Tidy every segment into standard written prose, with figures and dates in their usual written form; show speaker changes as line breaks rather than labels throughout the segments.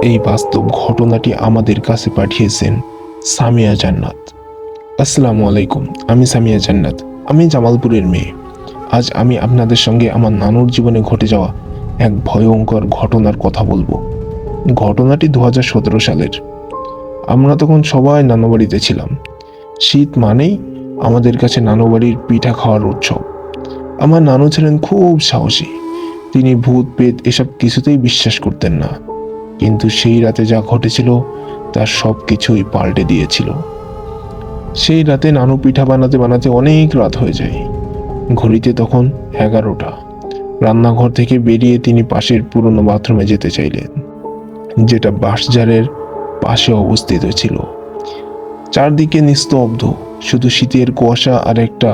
এই বাস্তব ঘটনাটি আমাদের কাছে পাঠিয়েছেন সামিয়া জান্নাত। আসসালামু আলাইকুম, আমি সামিয়া জান্নাত। আমি জামালপুরের মেয়ে। আজ আমি আপনাদের সঙ্গে আমার নানুর জীবনে ঘটে যাওয়া এক ভয়ঙ্কর ঘটনার কথা বলবো। ঘটনাটি 2017 সালের। আমরা তখন সবাই নানু বাড়িতে ছিলাম। শীত মানেই আমাদের কাছে নানু বাড়ির পিঠা খাওয়ার উৎসব। আমার নানু ছিলেন খুব সাহসী। তিনি ভূত পেত এসব কিছুতেই বিশ্বাস করতেন না, কিন্তু সেই রাতে যা ঘটেছিল তার সব কিছুই পাল্টে দিয়েছিল। সেই রাতে নানু পিঠা বানাতে বানাতে অনেক রাত হয়ে যায়। ঘড়িতে তখন 11টা। রান্নাঘর থেকে বেরিয়ে তিনি পাশের পুরনো বাথরুমে যেতে চাইলেন, যেটা বাঁশঝাড়ের পাশে অবস্থিত ছিল। চারদিকে নিস্তব্ধ, শুধু শীতের কুয়াশা আর একটা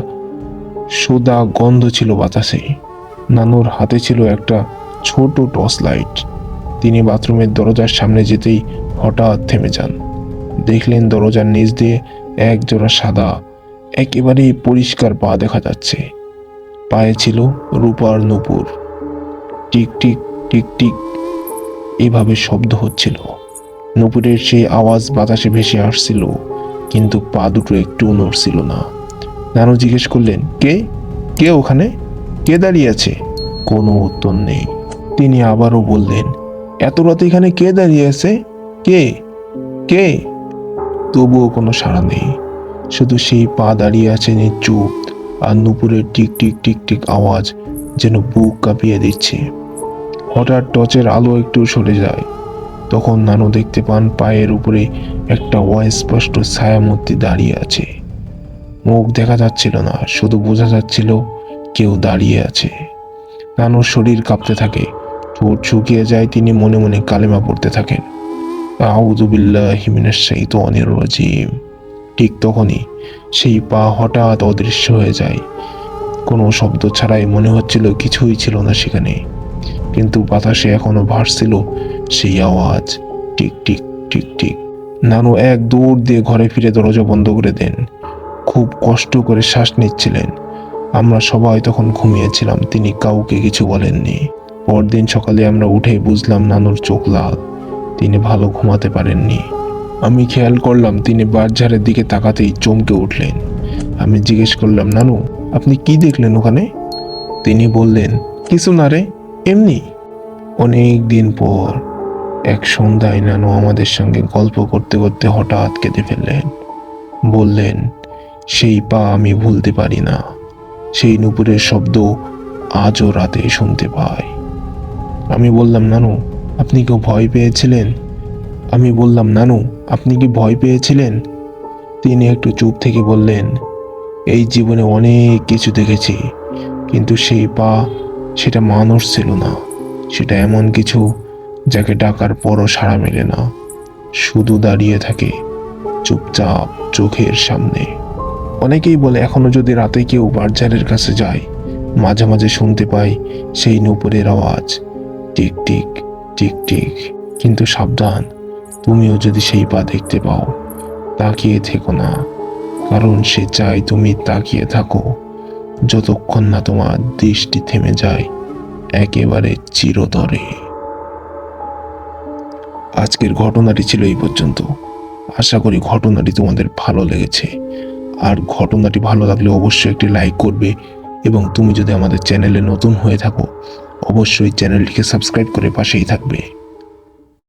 সোদা গন্ধ ছিল বাতাসে। নানুর হাতে ছিল একটা ছোট টর্চ লাইট। তিনি বাথরুমের দরজার সামনে যেতেই হঠাৎ থেমে যান। দেখলেন দরজার নিচ দিয়ে এক জোড়া সাদা, একেবারে পরিষ্কার পা দেখা যাচ্ছে। পায়ে ছিল রূপার নূপুর। টিক টিক টিক টিক এভাবে শব্দ হচ্ছিল। নূপুরের সেই আওয়াজ বাতাসে ভেসে আসছিল, কিন্তু পা দুটো একটু নড়ছিল না। নানু জিজ্ঞেস করলেন, কে কে ওখানে? কে দাঁড়িয়ে আছে? কোনো উত্তর নেই। তিনি আবারও বললেন, এত রাতে এখানে কে দাঁড়িয়ে আছে? কে কে তবুও কোনো সাড়া নেই। শুধু সেই পা দাঁড়িয়ে আছে নিশ্চুপ, আর নূপুরের টিক টিক টিক টিক আওয়াজ যেন বুক কাঁপিয়ে দিচ্ছে। হঠাৎ টর্চের আলো একটু সরে যায়। তখন নানু দেখতে পান পায়ের উপরে একটা অস্পষ্ট ছায়ামূর্তি দাঁড়িয়ে আছে। মুখ দেখা যাচ্ছিল না, শুধু বোঝা যাচ্ছিল কেউ দাঁড়িয়ে আছে। নানুর শরীর কাঁপতে থাকে, ঠোঁট শুকিয়ে যায়। তিনি মনে মনে কালেমা পড়তে থাকেন, আউযু বিল্লাহি মিনাশ শাইতানির রাজিম। ঠিক তখনই সেই পা হঠাৎ অদৃশ্য হয়ে যায়। কোনো শব্দ ছাড়াই। মনে হচ্ছিল কিছুই ছিল না সেখানে, কিন্তু বাতাসে এখনো ভাসছিল সেই আওয়াজ, টিক টিক টিক টিক। নানু এক দৌড় দিয়ে ঘরে ফিরে দরজা বন্ধ করে দেন। খুব কষ্ট করে শ্বাস নিচ্ছিলেন। আমরা সবাই তখন ঘুমিয়েছিলাম। তিনি কাউকে কিছু বলেননি। পরদিন সকালে আমরা উঠে বুঝলাম নানুর চোখ লাল। তিনি ভালো ঘুমাতে পারেননি। আমি খেয়াল করলাম তিনি বাঁশঝাড়ের দিকে তাকাতেই চমকে উঠলেন। আমি জিজ্ঞেস করলাম, নানু আপনি কি দেখলেন ওখানে? তিনি বললেন, কিছু না রে, এমনি। অনেক দিন পর এক সন্ধ্যায় নানু আমাদের সঙ্গে গল্প করতে করতে হঠাৎ কেঁদে ফেললেন। বললেন, সেই পা আমি ভুলতে পারি না। সেই নূপুরের শব্দ আজও রাতে শুনতে পাই। আমি বললাম, নানু আপনি কি ভয় পেয়েছিলেন? আপনি কি ভয় পেয়েছিলেন? তিনি একটু চুপ থেকে বললেন, এই জীবনে অনেক কিছু দেখেছি, কিন্তু সেই পা, সেটা মানুষ ছিল না। সেটা এমন কিছু যাকে ডাকার পরও সাড়া মেলে না, শুধু দাঁড়িয়ে থাকে চুপচাপ চোখের সামনে। অনেকেই বলে এখনো যদি রাতে কেউ বাঁশঝাড়ের কাছে যায়, মাঝে মাঝে শুনতে পাই সেই নূপুরের আওয়াজ, টিক টিক টিক টিক। কিন্তু সাবধান, তুমিও যদি সেই পা দেখতে পাও, তাকিয়ে থেকো না, কারণ সে চায় তুমি তাকিয়ে থাকো যতক্ষণ না তোমার দৃষ্টি থেমে যায় একেবারে চিরতরে। আজকের ঘটনাটি ছিল এই পর্যন্ত। আশা করি ঘটনাটি তোমাদের ভালো লেগেছে। আর ঘটনাটি ভালো লাগলে অবশ্যই একটি লাইক করবে, এবং তুমি যদি আমাদের চ্যানেলে নতুন হয়ে থাকো অবশ্যই চ্যানেলটিকে সাবস্ক্রাইব করে পাশেই থাকবে।